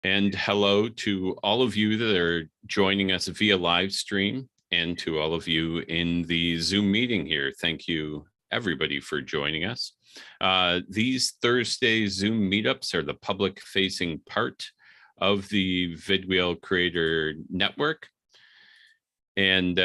And hello to all of you that are joining us via live stream and to all of you in the Zoom meeting here. Thank you, everybody, for joining us. These Thursday Zoom meetups are the public-facing part of the vidwheel Creator Network. And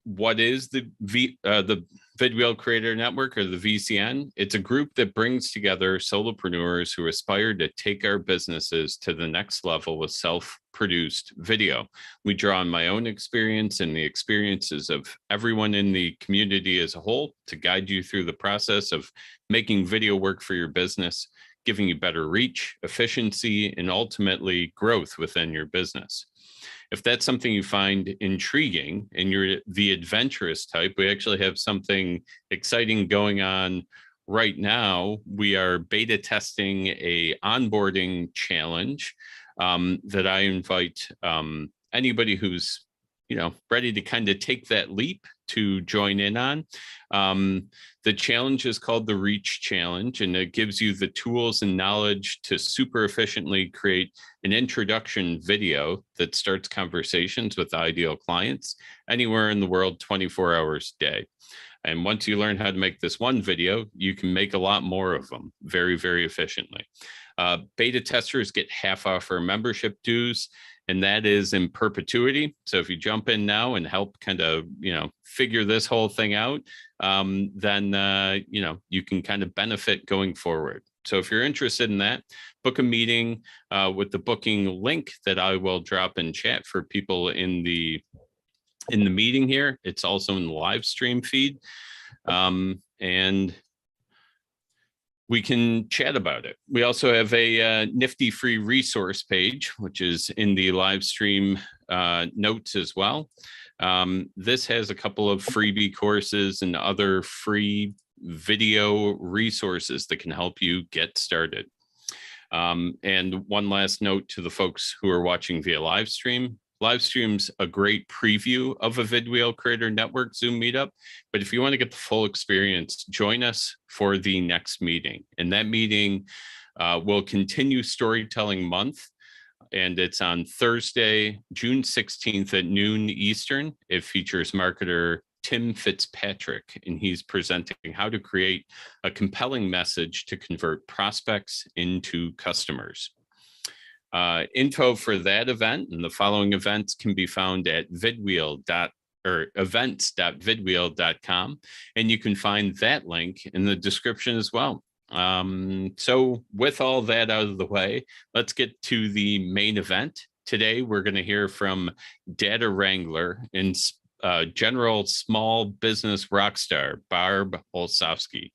what is the vidwheel Creator Network, or the VCN? It's a group that brings together solopreneurs who aspire to take our businesses to the next level with self-produced video. We draw on my own experience and the experiences of everyone in the community as a whole to guide you through the process of making video work for your business, giving you better reach, efficiency, and ultimately growth within your business. If that's something you find intriguing and you're the adventurous type, we actually have something exciting going on right now. We are beta testing a onboarding challenge that I invite anybody who's ready to kind of take that leap to join in on. The challenge is called the Reach Challenge, and it gives you the tools and knowledge to super efficiently create an introduction video that starts conversations with ideal clients anywhere in the world, 24 hours a day. And once you learn how to make this one video, you can make a lot more of them very, very efficiently. Beta testers get half off our membership dues, and that is in perpetuity. So if you jump in now and help kind of, figure this whole thing out, then, you can kind of benefit going forward. So if you're interested in that, book a meeting with the booking link that I will drop in chat for people in the meeting here. It's also in the live stream feed. And we can chat about it. We also have a nifty free resource page, which is in the live stream notes as well. This has a couple of freebie courses and other free video resources that can help you get started. And one last note to the folks who are watching via live stream. Live stream's a great preview of a vidwheel Creator Network Zoom meetup, but if you want to get the full experience, join us for the next meeting. And that meeting will continue Storytelling Month, and it's on Thursday, June 16th at noon Eastern. It features marketer Tim Fitzpatrick, and he's presenting how to create a compelling message to convert prospects into customers. Info for that event and the following events can be found at events.vidwheel.com, and you can find that link in the description as well. So with all that out of the way, let's get to the main event. Today, we're going to hear from data wrangler and general small business rock star, Barb Olsafsky.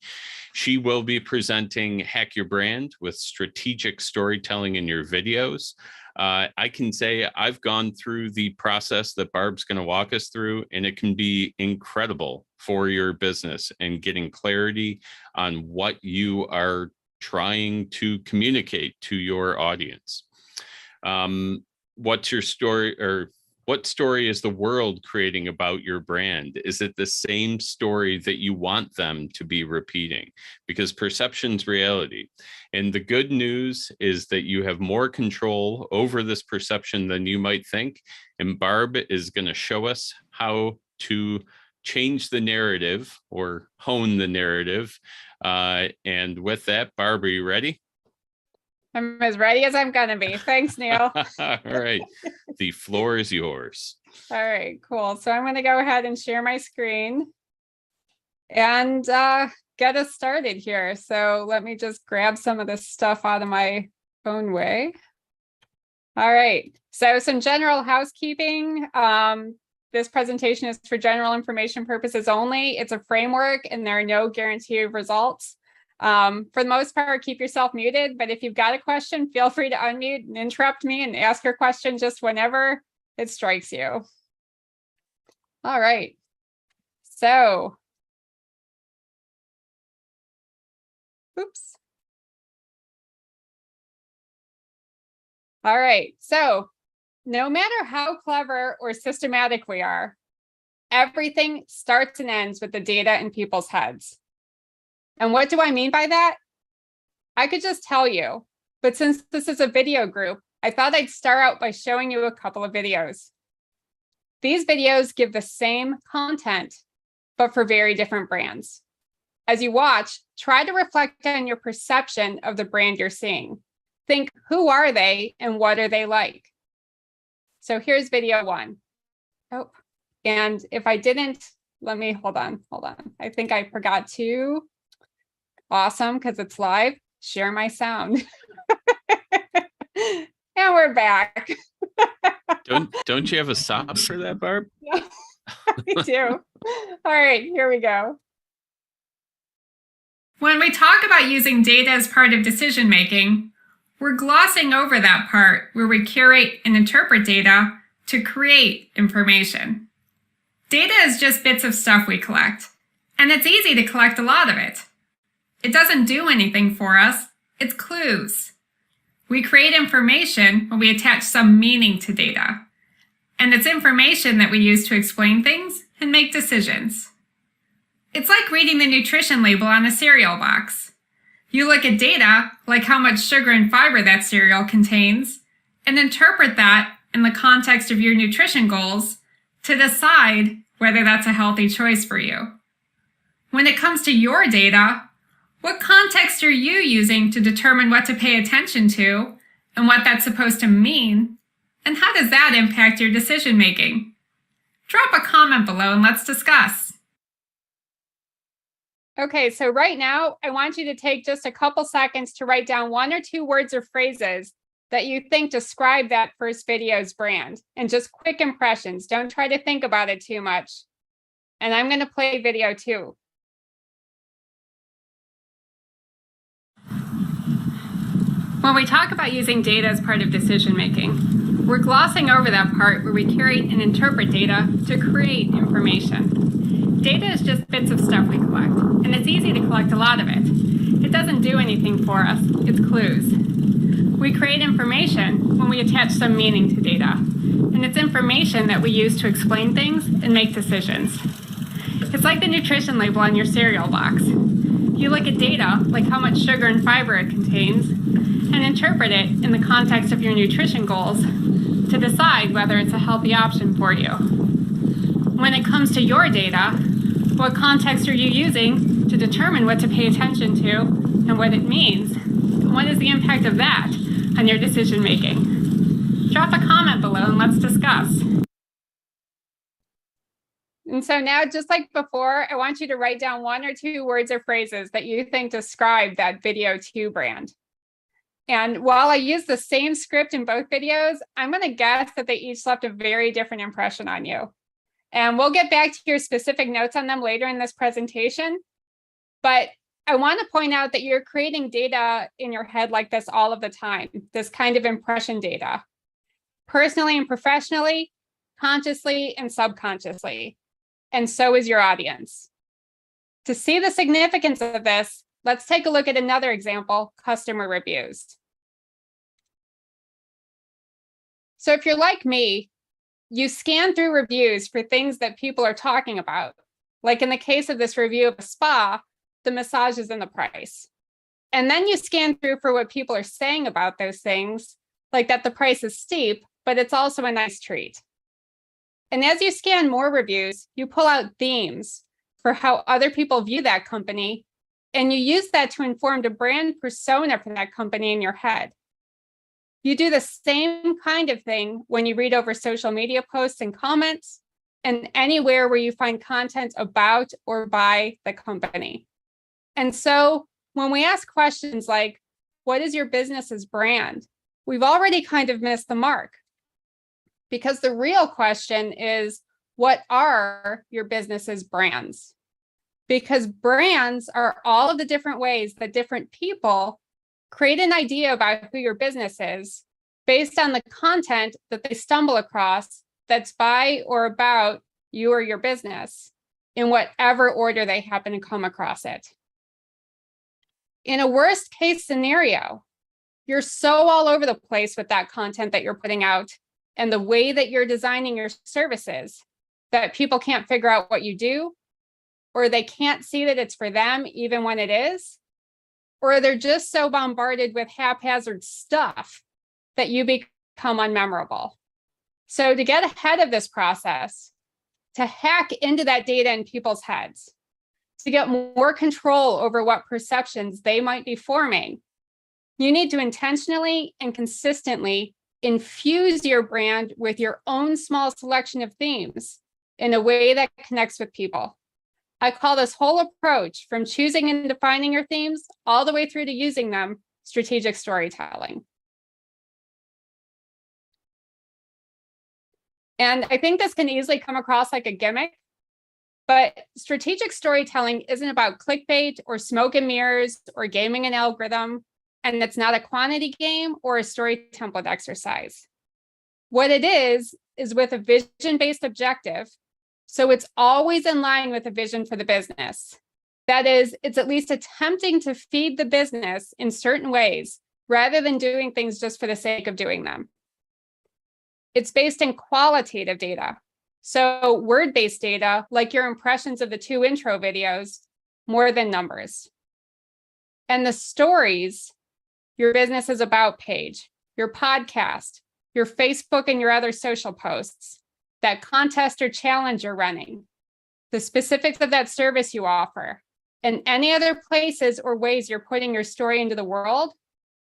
She will be presenting Hack Your Brand with strategic storytelling in your videos. I can say I've gone through the process that Barb's going to walk us through, and it can be incredible for your business and getting clarity on what you are trying to communicate to your audience. What's your story, or what story is the world creating about your brand? Is it the same story that you want them to be repeating? Because perception's reality. And the good news is that you have more control over this perception than you might think. And Barb is going to show us how to change the narrative or hone the narrative. And with that, Barb, are you ready? I'm as ready as I'm going to be. Thanks, Neil. All right. The floor is yours. All right, cool. So I'm going to go ahead and share my screen and get us started here. So let me just grab some of this stuff out of my own way. All right. So some general housekeeping. This presentation is for general information purposes only. It's a framework and there are no guarantee of results. For the most part, keep yourself muted, but if you've got a question, feel free to unmute and interrupt me and ask your question just whenever it strikes you. All right. So, oops. All right. So, no matter how clever or systematic we are, everything starts and ends with the data in people's heads. And what do I mean by that? I could just tell you, but since this is a video group, I thought I'd start out by showing you a couple of videos. These videos give the same content, but for very different brands. As you watch, try to reflect on your perception of the brand you're seeing. Think, who are they and what are they like? So here's video one. Oh, and if I didn't, hold on. I think I forgot to, awesome, because it's live, share my sound. And we're back. Don't you have a stop for that, Barb? Yeah, I do. All right, here we go. When we talk about using data as part of decision making, we're glossing over that part where we curate and interpret data to create information. Data is just bits of stuff we collect, and it's easy to collect a lot of it. It doesn't do anything for us, it's clues. We create information when we attach some meaning to data, and it's information that we use to explain things and make decisions. It's like reading the nutrition label on a cereal box. You look at data, like how much sugar and fiber that cereal contains, and interpret that in the context of your nutrition goals to decide whether that's a healthy choice for you. When it comes to your data, what context are you using to determine what to pay attention to and what that's supposed to mean? And how does that impact your decision making? Drop a comment below and let's discuss. Okay, so right now, I want you to take just a couple seconds to write down 1 or 2 words or phrases that you think describe that first video's brand, and just quick impressions. Don't try to think about it too much. And I'm going to play video 2. When we talk about using data as part of decision making, we're glossing over that part where we curate and interpret data to create information. Data is just bits of stuff we collect, and it's easy to collect a lot of it. It doesn't do anything for us, it's clues. We create information when we attach some meaning to data, and it's information that we use to explain things and make decisions. It's like the nutrition label on your cereal box. You look at data, like how much sugar and fiber it contains, and interpret it in the context of your nutrition goals to decide whether it's a healthy option for you. When it comes to your data, what context are you using to determine what to pay attention to and what it means? And what is the impact of that on your decision making? Drop a comment below and let's discuss. And so now, just like before, I want you to write down 1 or 2 words or phrases that you think describe that video 2 brand. And while I use the same script in both videos, I'm going to guess that they each left a very different impression on you. And we'll get back to your specific notes on them later in this presentation. But I want to point out that you're creating data in your head like this all of the time, this kind of impression data, personally and professionally, consciously and subconsciously. And so is your audience. To see the significance of this, let's take a look at another example, customer reviews. So if you're like me, you scan through reviews for things that people are talking about. Like in the case of this review of a spa, the massages and the price. And then you scan through for what people are saying about those things, like that the price is steep, but it's also a nice treat. And as you scan more reviews, you pull out themes for how other people view that company, and you use that to inform the brand persona for that company in your head. You do the same kind of thing when you read over social media posts and comments, and anywhere where you find content about or by the company. And so when we ask questions like, what is your business's brand? We've already kind of missed the mark. Because the real question is, what are your business's brands? Because brands are all of the different ways that different people create an idea about who your business is based on the content that they stumble across that's by or about you or your business, in whatever order they happen to come across it. In a worst case scenario, you're so all over the place with that content that you're putting out and the way that you're designing your services that people can't figure out what you do, or they can't see that it's for them even when it is, or they're just so bombarded with haphazard stuff that you become unmemorable. So to get ahead of this process, to hack into that data in people's heads, to get more control over what perceptions they might be forming, you need to intentionally and consistently infuse your brand with your own small selection of themes in a way that connects with people. I call this whole approach, from choosing and defining your themes all the way through to using them, strategic storytelling. And I think this can easily come across like a gimmick, but strategic storytelling isn't about clickbait or smoke and mirrors or gaming an algorithm, and it's not a quantity game or a story template exercise. What it is with a vision-based objective, so it's always in line with a vision for the business. That is, it's at least attempting to feed the business in certain ways, rather than doing things just for the sake of doing them. It's based in qualitative data. So word-based data, like your impressions of the 2 intro videos, more than numbers. And the stories, your business is about page, your podcast, your Facebook and your other social posts, that contest or challenge you're running, the specifics of that service you offer, and any other places or ways you're putting your story into the world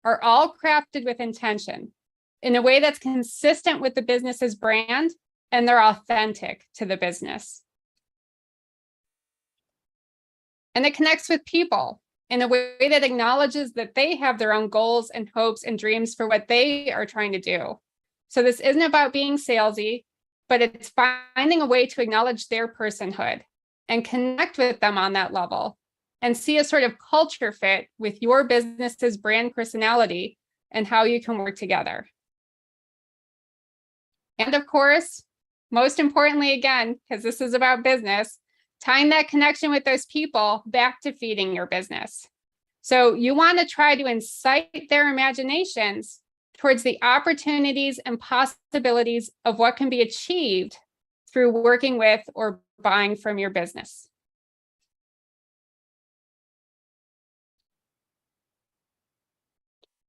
are all crafted with intention in a way that's consistent with the business's brand, and they're authentic to the business. And it connects with people in a way that acknowledges that they have their own goals and hopes and dreams for what they are trying to do. So this isn't about being salesy, but it's finding a way to acknowledge their personhood and connect with them on that level and see a sort of culture fit with your business's brand personality and how you can work together. And of course, most importantly, again, because this is about business, tying that connection with those people back to feeding your business. So you want to try to incite their imaginations towards the opportunities and possibilities of what can be achieved through working with or buying from your business.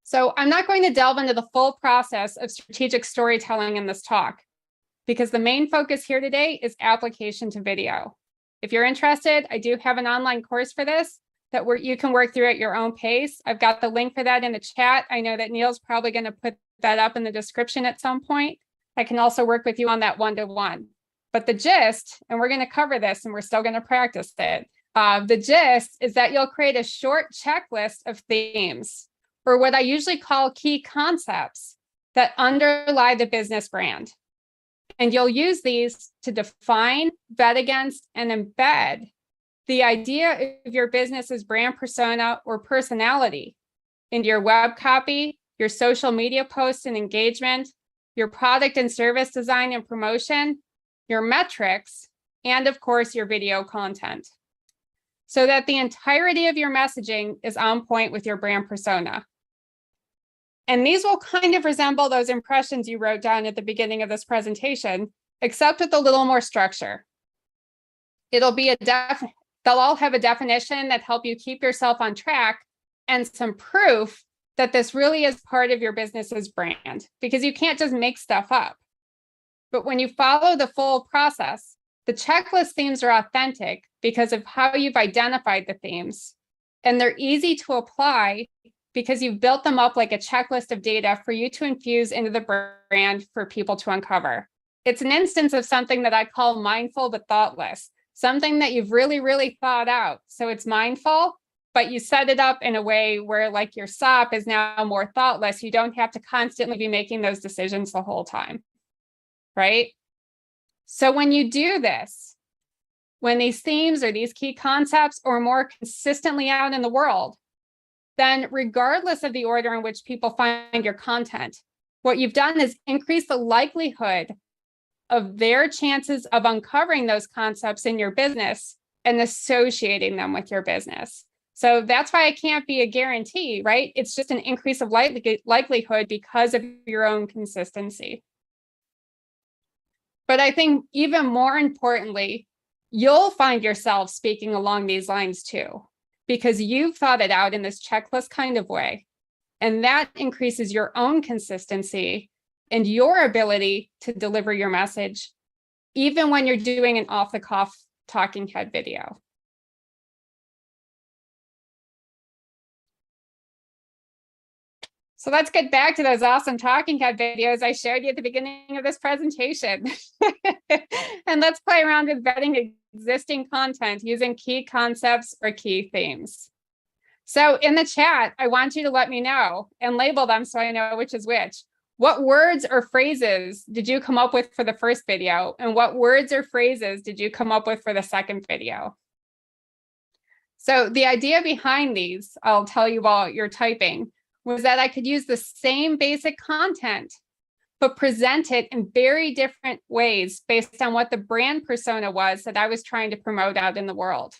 So I'm not going to delve into the full process of strategic storytelling in this talk, because the main focus here today is application to video. If you're interested, I do have an online course for this that you can work through at your own pace. I've got the link for that in the chat. I know that Neil's probably going to put that up in the description at some point. I can also work with you on that one-to-one. But the gist, and we're going to cover this and we're still going to practice it, the gist is that you'll create a short checklist of themes, or what I usually call key concepts that underlie the business brand. And you'll use these to define, vet against, and embed the idea of your business's brand persona or personality into your web copy, your social media posts and engagement, your product and service design and promotion, your metrics, and of course, your video content, so that the entirety of your messaging is on point with your brand persona. And these will kind of resemble those impressions you wrote down at the beginning of this presentation, except with a little more structure. It'll be they'll all have a definition that help you keep yourself on track, and some proof that this really is part of your business's brand, because you can't just make stuff up. But when you follow the full process, the checklist themes are authentic because of how you've identified the themes, and they're easy to apply because you've built them up like a checklist of data for you to infuse into the brand for people to uncover. It's an instance of something that I call mindful but thoughtless, something that you've really, really thought out. So it's mindful, but you set it up in a way where, like, your SOP is now more thoughtless. You don't have to constantly be making those decisions the whole time, right? So when you do this, when these themes or these key concepts are more consistently out in the world, then regardless of the order in which people find your content, what you've done is increase the likelihood of their chances of uncovering those concepts in your business and associating them with your business. So that's why it can't be a guarantee, right? It's just an increase of likelihood because of your own consistency. But I think even more importantly, you'll find yourself speaking along these lines too, because you've thought it out in this checklist kind of way. And that increases your own consistency and your ability to deliver your message, even when you're doing an off-the-cuff talking head video. So let's get back to those awesome talking head videos I showed you at the beginning of this presentation. And let's play around with vetting existing content using key concepts or key themes. So in the chat, I want you to let me know and label them so I know which is which. What words or phrases did you come up with for the first video? And what words or phrases did you come up with for the second video? So the idea behind these, I'll tell you while you're typing, was that I could use the same basic content, but present it in very different ways based on what the brand persona was that I was trying to promote out in the world.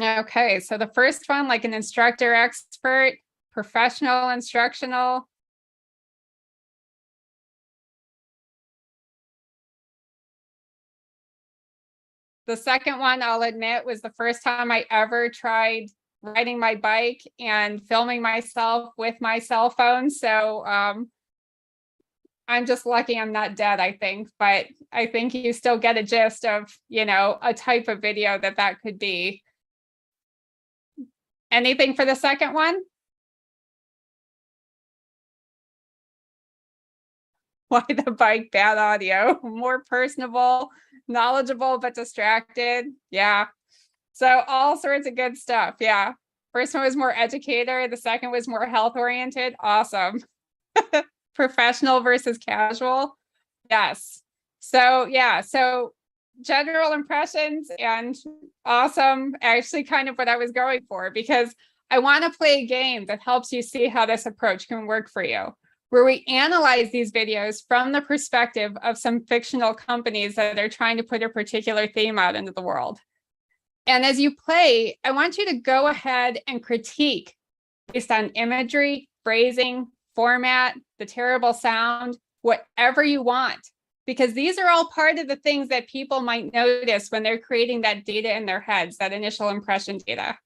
Okay, so the first one, like an instructor expert, professional, instructional. The second one, I'll admit, was the first time I ever tried riding my bike and filming myself with my cell phone. So I'm just lucky I'm not dead, I think. But I think you still get a gist of, you know, a type of video that could be. Anything for the second one? Why the bike? Bad audio. More personable, knowledgeable, but distracted. Yeah. So all sorts of good stuff. Yeah. First one was more educator. The second was more health oriented. Awesome. Professional versus casual. Yes. So yeah. So general impressions and awesome. Actually kind of what I was going for, because I want to play a game that helps you see how this approach can work for you, where we analyze these videos from the perspective of some fictional companies that are trying to put a particular theme out into the world. And as you play, I want you to go ahead and critique based on imagery, phrasing, format, the terrible sound, whatever you want, because these are all part of the things that people might notice when they're creating that data in their heads, that initial impression data.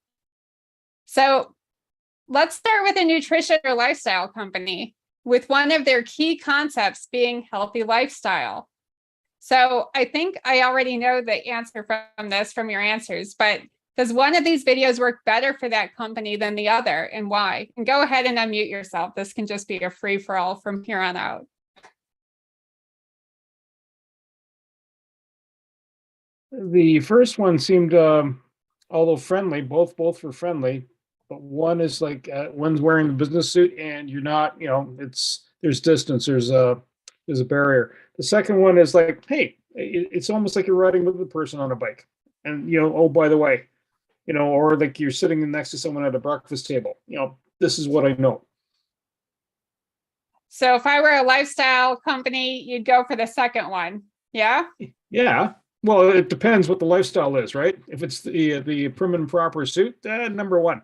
So let's start with a nutrition or lifestyle company, with one of their key concepts being healthy lifestyle. So I think I already know the answer from your answers, but does one of these videos work better for that company than the other, and why? And go ahead and unmute yourself. This can just be a free-for-all from here on out. The first one seemed, although friendly, both were friendly, but one is like one's wearing the business suit and you're not, you know, there's distance, there's a barrier. The second one is like, hey, it's almost like you're riding with the person on a bike, and you know, oh, by the way, you know, or like you're sitting next to someone at a breakfast table. You know, this is what I know. So if I were a lifestyle company, you'd go for the second one, yeah? Yeah. Well, it depends what the lifestyle is, right? If it's the prim and proper suit, number one.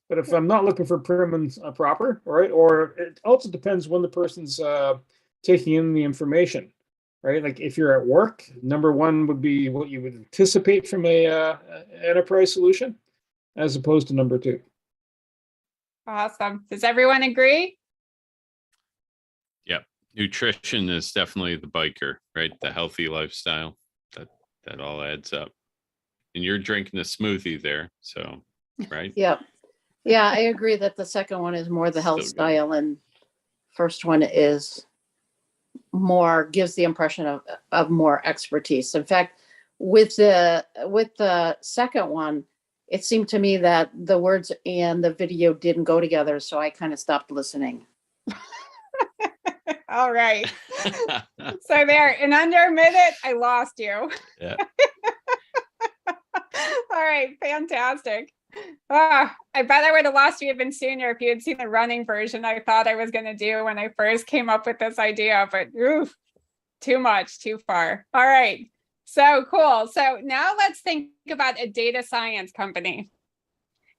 But if I'm not looking for prim and proper, right? Or it also depends when the person's taking in the information, right? Like if you're at work, number one would be what you would anticipate from a enterprise solution, as opposed to number two. Awesome. Does everyone agree? Yep. Nutrition is definitely the biker, right? The healthy lifestyle. That all adds up. And you're drinking a smoothie there, so, right? Yeah. Yeah, I agree that the second one is more the health Still good. style, and first one is more, gives the impression of more expertise. In fact, with the second one, it seemed to me that the words and the video didn't go together, so I kind of stopped listening. All right. So there, in under a minute, I lost you. Yeah. All right, fantastic. I bet I would have lost you even sooner if you had seen the running version I thought I was going to do when I first came up with this idea, but oof, too much, too far. All right, so cool. So now let's think about a data science company.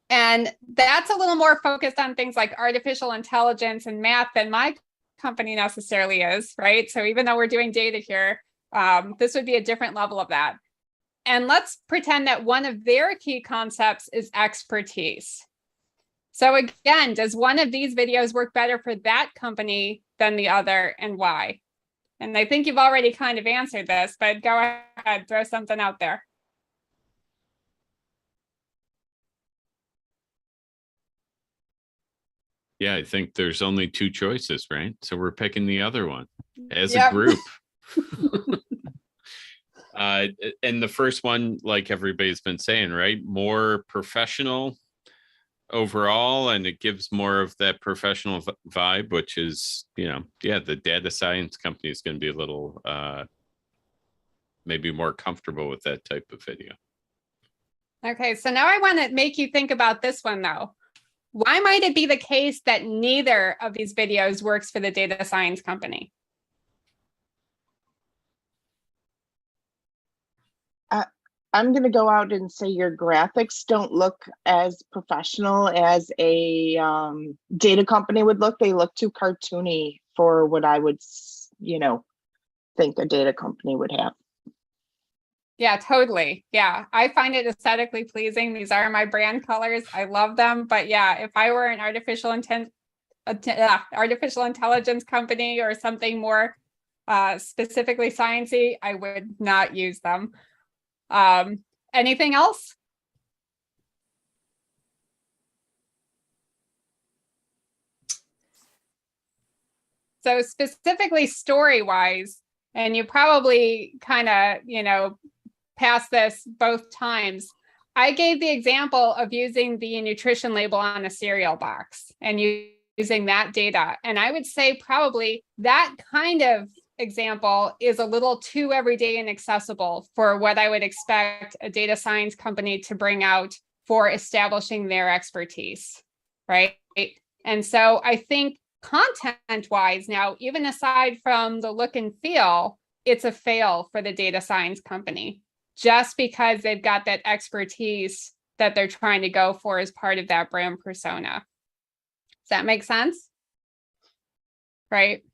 And that's a little more focused on things like artificial intelligence and math than my company necessarily is, right? So even though we're doing data here, this would be a different level of that. And let's pretend that one of their key concepts is expertise. So again, does one of these videos work better for that company than the other, and why? And I think you've already kind of answered this, but go ahead, throw something out there. Yeah, I think there's only two choices, right? So we're picking the other one as a Yep. group. And the first one, like everybody's been saying, right? More professional overall, and it gives more of that professional vibe, which is, yeah, the data science company is going to be a little maybe more comfortable with that type of video. Okay, so now I want to make you think about this one though. Why might it be the case that neither of these videos works for the data science company? I'm going to go out and say your graphics don't look as professional as a data company would look. They look too cartoony for what I would, think a data company would have. Yeah, totally. Yeah, I find it aesthetically pleasing. These are my brand colors. I love them. But yeah, if I were an artificial intelligence company or something more specifically sciencey, I would not use them. Anything else? So specifically story-wise, and you probably kind of, passed this both times. I gave the example of using the nutrition label on a cereal box and using that data. And I would say probably that kind of example is a little too everyday and accessible for what I would expect a data science company to bring out for establishing their expertise, right? And so I think content-wise now, even aside from the look and feel, it's a fail for the data science company, just because they've got that expertise that they're trying to go for as part of that brand persona. Does that make sense? Right?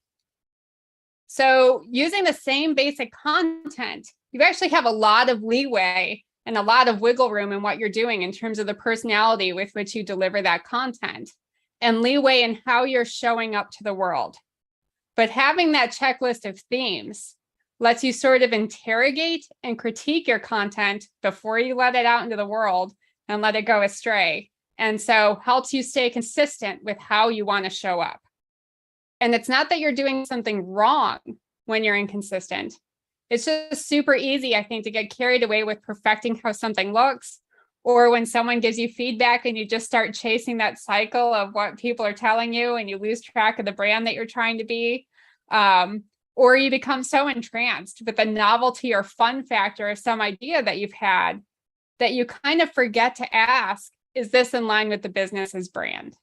So using the same basic content, you actually have a lot of leeway and a lot of wiggle room in what you're doing in terms of the personality with which you deliver that content and leeway in how you're showing up to the world. But having that checklist of themes lets you sort of interrogate and critique your content before you let it out into the world and let it go astray. And so helps you stay consistent with how you want to show up. And it's not that you're doing something wrong when you're inconsistent. It's just super easy, I think, to get carried away with perfecting how something looks, or when someone gives you feedback and you just start chasing that cycle of what people are telling you and you lose track of the brand that you're trying to be. Or you become so entranced with the novelty or fun factor of some idea that you've had that you kind of forget to ask, is this in line with the business's brand?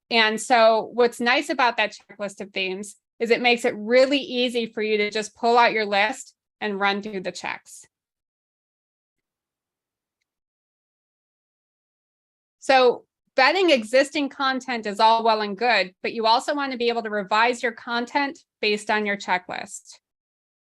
And so what's nice about that checklist of themes is it makes it really easy for you to just pull out your list and run through the checks. So vetting existing content is all well and good, but you also want to be able to revise your content based on your checklist.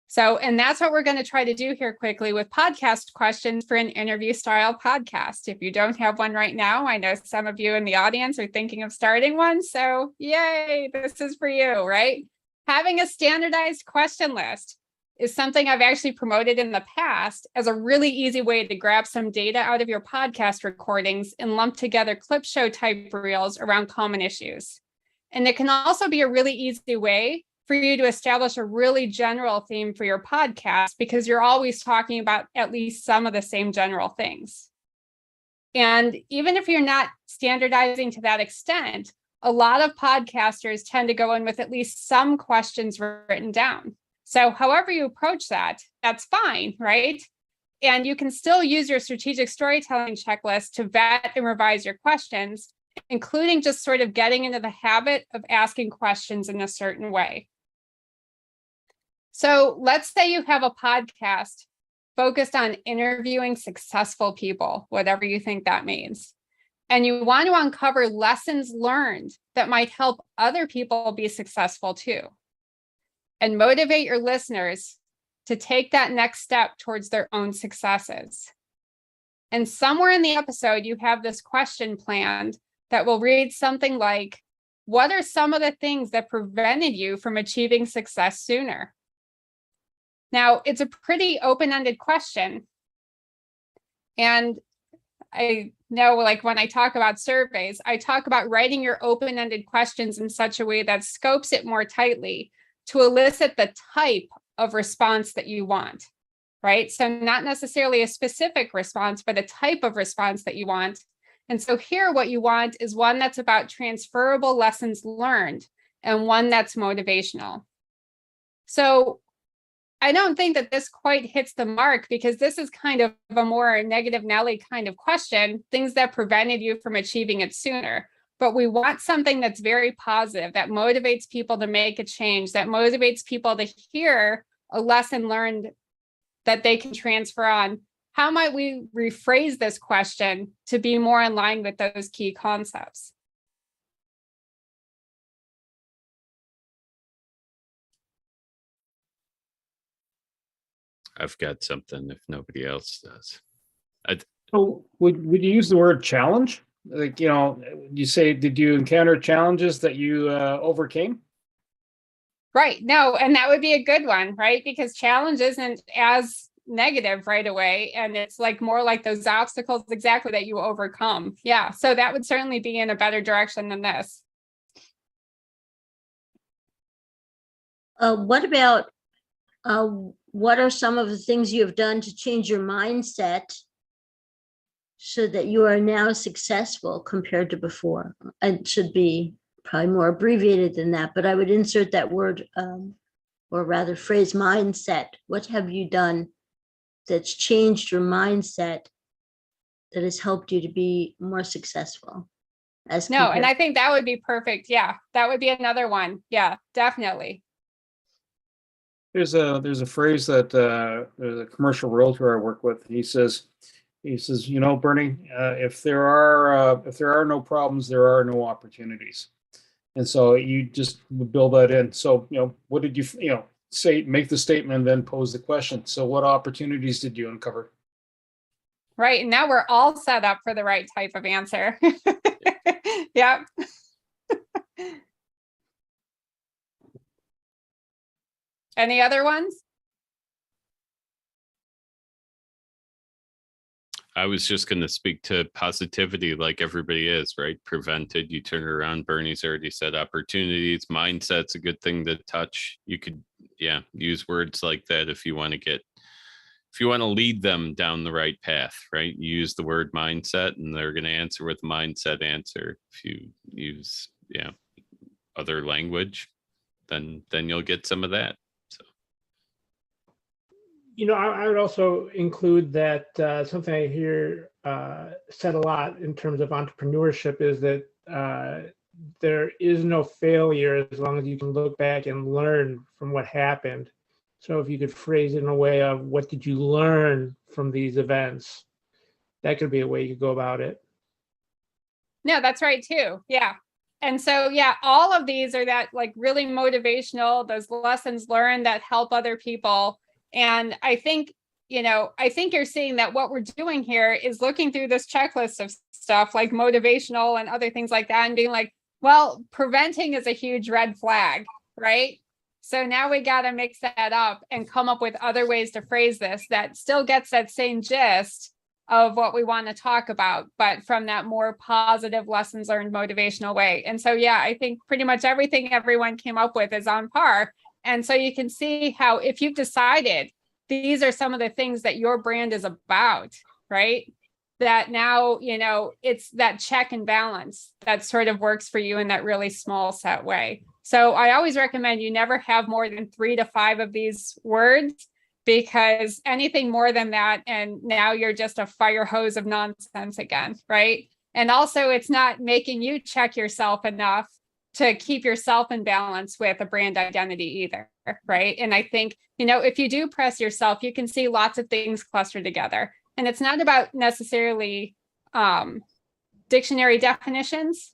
So, and that's what we're going to try to do here quickly with podcast questions for an interview style podcast. If you don't have one right now, I know some of you in the audience are thinking of starting one. So yay, this is for you, right? Having a standardized question list is something I've actually promoted in the past as a really easy way to grab some data out of your podcast recordings and lump together clip show type reels around common issues. And it can also be a really easy way for you to establish a really general theme for your podcast because you're always talking about at least some of the same general things. And even if you're not standardizing to that extent, a lot of podcasters tend to go in with at least some questions written down. So however you approach that, that's fine, right? And you can still use your strategic storytelling checklist to vet and revise your questions, including just sort of getting into the habit of asking questions in a certain way. So let's say you have a podcast focused on interviewing successful people, whatever you think that means. And you want to uncover lessons learned that might help other people be successful too. And motivate your listeners to take that next step towards their own successes. And somewhere in the episode, you have this question planned that will read something like, what are some of the things that prevented you from achieving success sooner? Now, it's a pretty open-ended question. And I know, like, when I talk about surveys, I talk about writing your open-ended questions in such a way that scopes it more tightly to elicit the type of response that you want, right? So not necessarily a specific response, but a type of response that you want. And so here, what you want is one that's about transferable lessons learned and one that's motivational. So I don't think that this quite hits the mark, because this is kind of a more negative Nelly kind of question, things that prevented you from achieving it sooner. But we want something that's very positive, that motivates people to make a change, that motivates people to hear a lesson learned that they can transfer on. How might we rephrase this question to be more in line with those key concepts? I've got something if nobody else does. So would you use the word challenge? Like, you say, did you encounter challenges that you overcame? Right. No, and that would be a good one, right? Because challenge isn't as negative right away. And it's like more like those obstacles exactly that you overcome. Yeah. So that would certainly be in a better direction than this. What about what are some of the things you have done to change your mindset so that you are now successful compared to before? It should be probably more abbreviated than that, but I would insert that word, or rather phrase, mindset. What have you done that's changed your mindset that has helped you to be more successful? No, and I think that would be perfect. Yeah, that would be another one. Yeah, definitely. There's a phrase that there's a commercial realtor I work with. He says, Bernie, if there are no problems, there are no opportunities. And so you just build that in. So, what did you say, make the statement, then pose the question. So what opportunities did you uncover? Right. And now we're all set up for the right type of answer. Yep. Any other ones? I was just going to speak to positivity like everybody is, right? Prevented, you turn around. Bernie's already said opportunities. Mindset's a good thing to touch. You could, use words like that if you want to lead them down the right path, right? You use the word mindset and they're going to answer with mindset answer. If you use, other language, then you'll get some of that. I would also include that something I hear said a lot in terms of entrepreneurship is that there is no failure as long as you can look back and learn from what happened. So if you could phrase it in a way of what did you learn from these events, that could be a way you could go about it. No, that's right too. Yeah. And so, all of these are that like really motivational, those lessons learned that help other people. And I think you're seeing that what we're doing here is looking through this checklist of stuff like motivational and other things like that and being like, well, preventing is a huge red flag, right? So now we got to mix that up and come up with other ways to phrase this that still gets that same gist of what we want to talk about, but from that more positive lessons learned motivational way. And so, I think pretty much everything everyone came up with is on par. And so you can see how if you've decided these are some of the things that your brand is about, right? That now, it's that check and balance that sort of works for you in that really small set way. So I always recommend you never have more than 3 to 5 of these words, because anything more than that, and now you're just a fire hose of nonsense again, right? And also it's not making you check yourself enough to keep yourself in balance with a brand identity either, right? And I think, if you do press yourself, you can see lots of things clustered together. And it's not about necessarily dictionary definitions,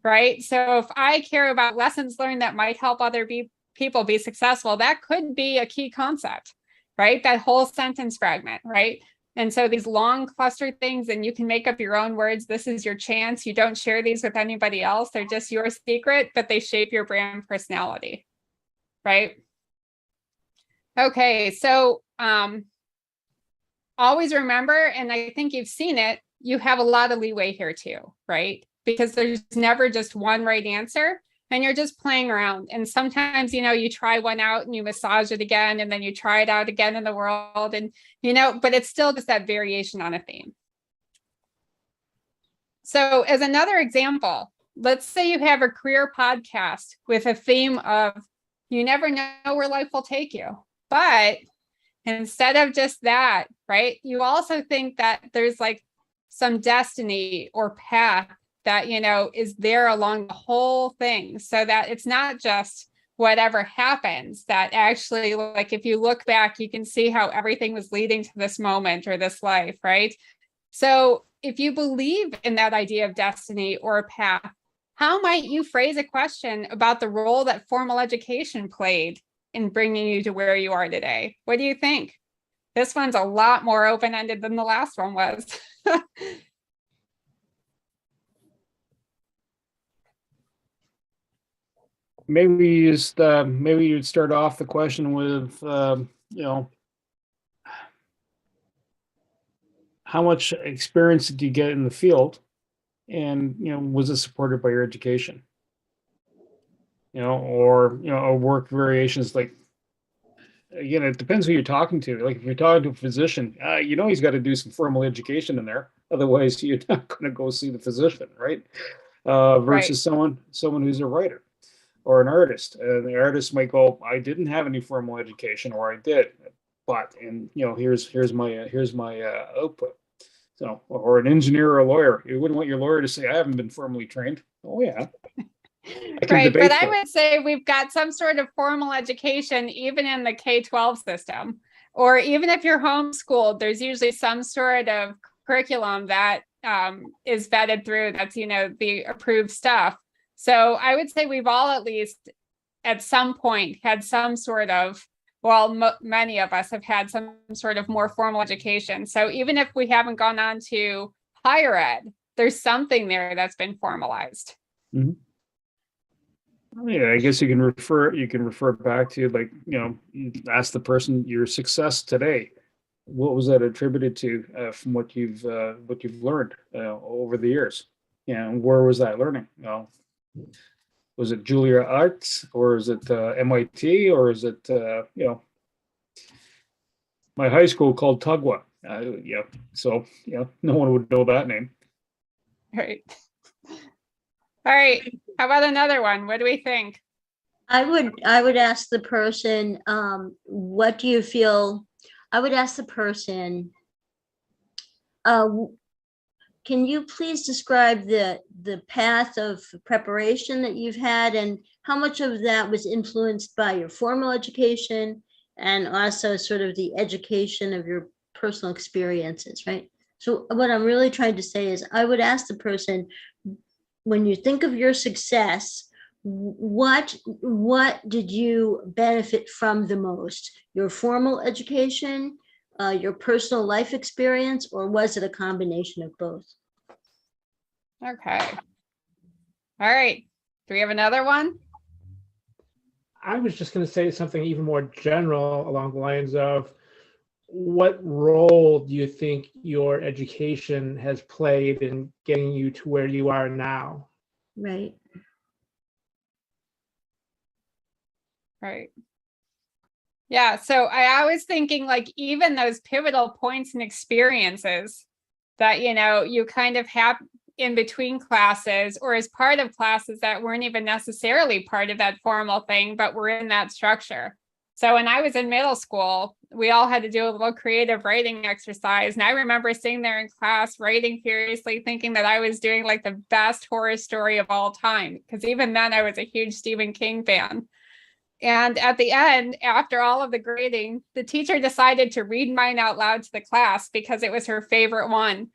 right? So if I care about lessons learned that might help other people be successful, that could be a key concept. right? That whole sentence fragment, right? And so these long clustered things, and you can make up your own words. This is your chance. You don't share these with anybody else. They're just your secret, but they shape your brand personality, right? Okay, so always remember, and I think you've seen it, you have a lot of leeway here too, right? Because there's never just one right answer, and you're just playing around. And sometimes, you try one out and you massage it again, and then you try it out again in the world, and, but it's still just that variation on a theme. So as another example, let's say you have a career podcast with a theme of, you never know where life will take you. But instead of just that, right, you also think that there's like some destiny or path that, is there along the whole thing, so that it's not just whatever happens, that actually, like, if you look back, you can see how everything was leading to this moment or this life, right? So if you believe in that idea of destiny or a path, how might you phrase a question about the role that formal education played in bringing you to where you are today? What do you think? This one's a lot more open-ended than the last one was. Maybe you'd start off the question with, how much experience did you get in the field, and was it supported by your education? Or work variations, like, again, it depends who you're talking to. Like, if you're talking to a physician, he's got to do some formal education in there. Otherwise, you're not going to go see the physician, right? Versus someone who's a writer or an artist. The artist might go, I didn't have any formal education, or I did, but, and here's my output. So, or an engineer or a lawyer, you wouldn't want your lawyer to say, I haven't been formally trained. Oh yeah. Right, but I would say we've got some sort of formal education even in the K-12 system, or even if you're homeschooled, there's usually some sort of curriculum that is vetted through, that's, the approved stuff. So I would say we've all at least at some point had some sort of, well, many of us have had some sort of more formal education. So even if we haven't gone on to higher ed, there's something there that's been formalized. Mm-hmm. Yeah, I guess you can refer back to, like, you ask the person, your success today, what was that attributed to, from what you've learned over the years? And where was that learning? Was it Juilliard Arts, or is it MIT, or is it my high school called Tugwa? So no one would know that name. Right. All right. How about another one? What do we think? I would ask the person, what do you feel? I would ask the person, can you please describe the path of preparation that you've had, and how much of that was influenced by your formal education, and also sort of the education of your personal experiences, right? So what I'm really trying to say is, I would ask the person, when you think of your success, what did you benefit from the most? Your formal education, your personal life experience, or was it a combination of both? Okay. All right. Do we have another one? I was just going to say something even more general along the lines of, what role do you think your education has played in getting you to where you are now? Right. Right. Yeah. So I was thinking, like, even those pivotal points and experiences that, you kind of have in between classes, or as part of classes that weren't even necessarily part of that formal thing, but were in that structure. So when I was in middle school, we all had to do a little creative writing exercise. And I remember sitting there in class writing furiously, thinking that I was doing like the best horror story of all time, because even then I was a huge Stephen King fan. And at the end, after all of the grading, the teacher decided to read mine out loud to the class because it was her favorite one.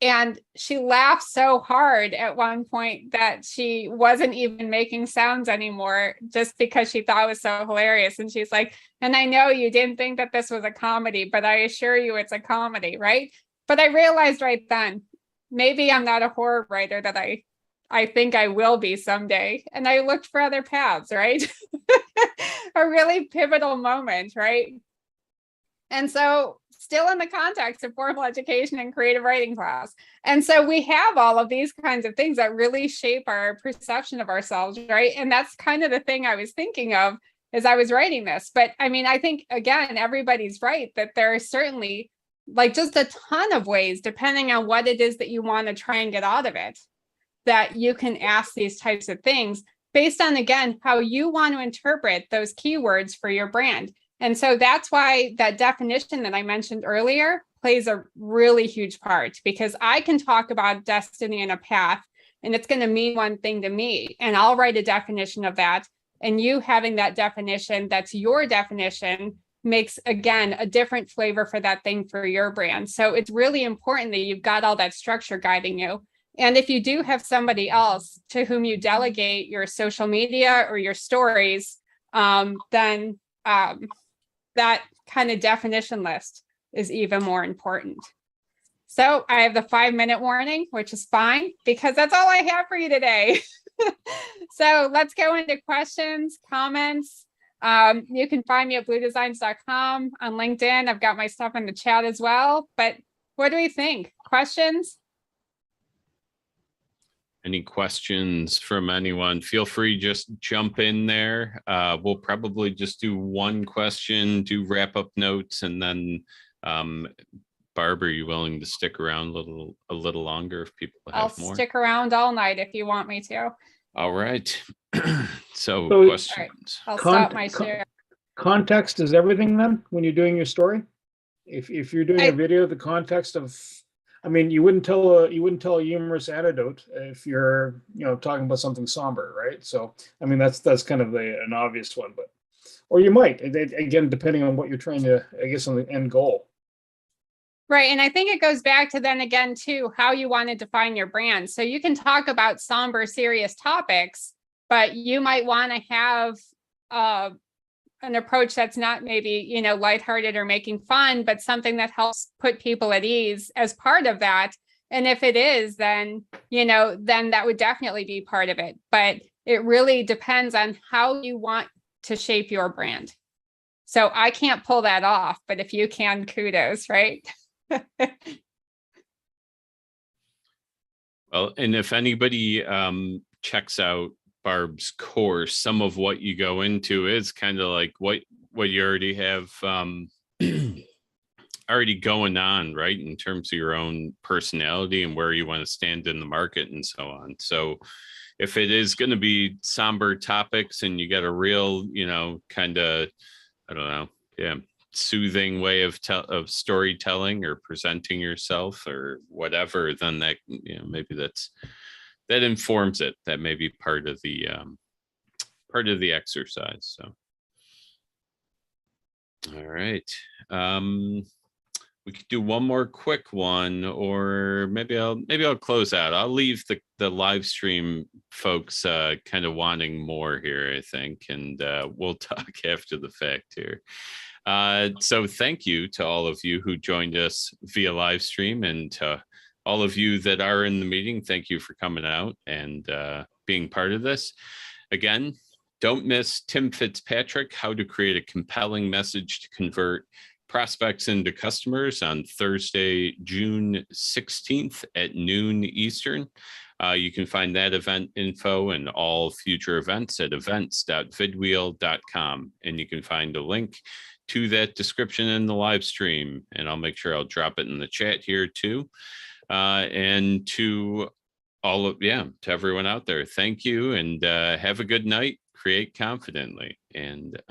And she laughed so hard at one point that she wasn't even making sounds anymore just because she thought it was so hilarious. And she's like, and I know you didn't think that this was a comedy, but I assure you it's a comedy, right? But I realized right then, maybe I'm not a horror writer that I think I will be someday. And I looked for other paths, right? A really pivotal moment, right? And so still in the context of formal education and creative writing class. And so we have all of these kinds of things that really shape our perception of ourselves, right? And that's kind of the thing I was thinking of as I was writing this. But I mean, I think, again, everybody's right that there are certainly like just a ton of ways, depending on what it is that you want to try and get out of it, that you can ask these types of things based on, again, how you want to interpret those keywords for your brand. And so that's why that definition that I mentioned earlier plays a really huge part, because I can talk about destiny and a path, and it's going to mean one thing to me, and I'll write a definition of that. And you having that definition, that's your definition, makes, again, a different flavor for that thing for your brand. So it's really important that you've got all that structure guiding you. And if you do have somebody else to whom you delegate your social media or your stories, then that kind of definition list is even more important. So I have the 5-minute warning, which is fine because that's all I have for you today. So let's go into questions, comments. You can find me at bluedesigns.com, on LinkedIn. I've got my stuff in the chat as well. But what do we think? Questions? Any questions from anyone? Feel free, just jump in there. We'll probably just do one question, do wrap up notes, and then Barb, are you willing to stick around a little longer if people have more? I'll stick around all night if you want me to. All right. So questions. All right. I'll stop my share. Context is everything then when you're doing your story? If you're doing a video, the context of, I mean, you wouldn't tell a humorous anecdote if you're, talking about something somber, right? So, I mean, that's kind of an obvious one, but, or you might, again, depending on what you're trying to, I guess, on the end goal. Right. And I think it goes back to then again, too, how you want to define your brand. So you can talk about somber, serious topics, but you might want to have an approach that's not maybe, lighthearted or making fun, but something that helps put people at ease as part of that. And if it is, then, then that would definitely be part of it. But it really depends on how you want to shape your brand. So I can't pull that off, but if you can, kudos, right? Well, and if anybody checks out Barb's course, some of what you go into is kind of like what you already have already going on, right, in terms of your own personality and where you want to stand in the market and so on. So if it is going to be somber topics and you got a real, kind of, I don't know, soothing way of storytelling or presenting yourself or whatever, then that, maybe that informs it. That may be part of the exercise. So, all right. We could do one more quick one, or maybe I'll close out. I'll leave the live stream folks kind of wanting more here, I think, and we'll talk after the fact here. So thank you to all of you who joined us via live stream, and to all of you that are in the meeting, thank you for coming out and being part of this. Again, don't miss Tim Fitzpatrick, How to Create a Compelling Message to Convert Prospects into Customers, on Thursday, June 16th at noon Eastern. You can find that event info and all future events at events.vidwheel.com. And you can find a link to that description in the live stream. And I'll make sure I'll drop it in the chat here too. And to to everyone out there, thank you, and have a good night. Create confidently. And